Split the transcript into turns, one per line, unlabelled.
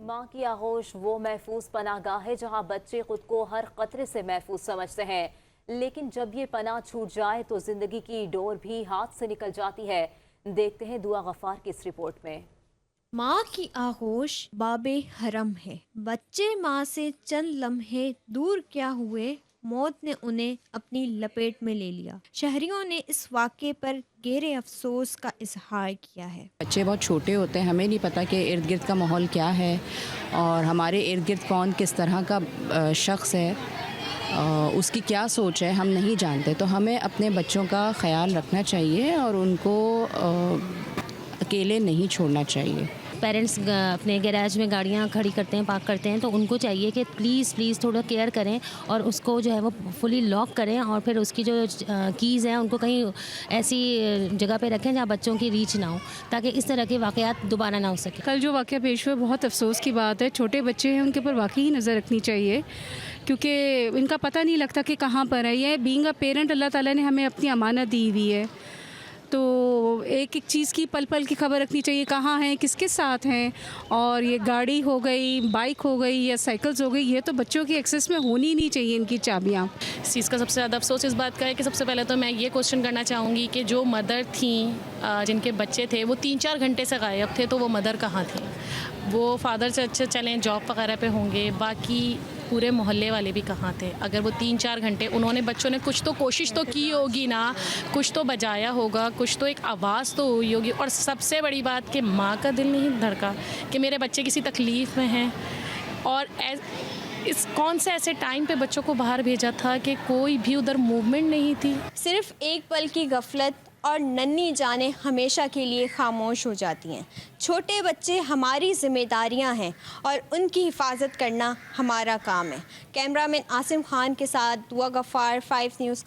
माँ की आगोश वो महफूज पनाहगाह है जहाँ बच्चे खुद को हर खतरे से महफूज समझते हैं, लेकिन जब ये पनाह छूट जाए तो जिंदगी की डोर भी हाथ से निकल जाती है। देखते हैं दुआ गफ्फार की इस रिपोर्ट में।
माँ की आगोश बाबे हरम है। बच्चे माँ से चंद लम्हे दूर क्या हुए, मौत ने उन्हें अपनी लपेट में ले लिया। शहरियों ने इस वाक़े पर गहरे अफसोस का इजहार किया है।
बच्चे बहुत छोटे होते हैं, हमें नहीं पता कि इर्द गिर्द का माहौल क्या है और हमारे इर्द गिर्द कौन किस तरह का शख्स है, उसकी क्या सोच है, हम नहीं जानते। तो हमें अपने बच्चों का ख्याल रखना चाहिए और उनको अकेले नहीं छोड़ना चाहिए।
पेरेंट्स अपने गैराज में गाड़ियाँ खड़ी करते हैं, पार्क करते हैं, तो उनको चाहिए कि प्लीज़ थोड़ा केयर करें और उसको जो है वो फुली लॉक करें और फिर उसकी जो कीज़ हैं उनको कहीं ऐसी जगह पे रखें जहाँ बच्चों की रीच ना हो, ताकि इस तरह के वाक़यात दोबारा ना हो सके।
कल जो वाक़या पेश हुआ बहुत अफसोस की बात है। छोटे बच्चे हैं, उनके ऊपर वाकई ही नज़र रखनी चाहिए क्योंकि इनका पता नहीं लगता कि कहाँ पर है। ये बीइंग अ पेरेंट अल्लाह ताला ने हमें अपनी अमानत दी हुई है, तो एक एक चीज़ की पल पल की खबर रखनी चाहिए, कहाँ हैं, किसके साथ हैं। और ये गाड़ी हो गई, बाइक हो गई या साइकिल्स हो गई, ये तो बच्चों की एक्सेस में होनी नहीं चाहिए इनकी चाबियाँ।
इस चीज़ का सबसे ज़्यादा अफसोस इस बात का है कि सबसे पहले तो मैं ये क्वेश्चन करना चाहूँगी कि जो मदर थी जिनके बच्चे थे वो 3-4 घंटे से गायब थे, तो वो मदर कहाँ थी? वो फादर से अच्छे चलें जॉब वगैरह पे होंगे, बाकी पूरे मोहल्ले वाले भी कहाँ थे? अगर वो 3-4 घंटे उन्होंने, बच्चों ने कुछ तो कोशिश तो की होगी ना, कुछ तो बजाया होगा, कुछ तो एक आवाज़ तो हुई होगी। और सबसे बड़ी बात कि माँ का दिल नहीं धड़का कि मेरे बच्चे किसी तकलीफ़ में हैं। और इस कौन से ऐसे टाइम पे बच्चों को बाहर भेजा था कि कोई भी उधर मूवमेंट नहीं थी।
सिर्फ एक पल की गफलत और नन्ही जानें हमेशा के लिए खामोश हो जाती हैं। छोटे बच्चे हमारी जिम्मेदारियां हैं और उनकी हिफाजत करना हमारा काम है। कैमरामैन आसिम खान के साथ दुआ गफ्फार, 5 न्यूज़।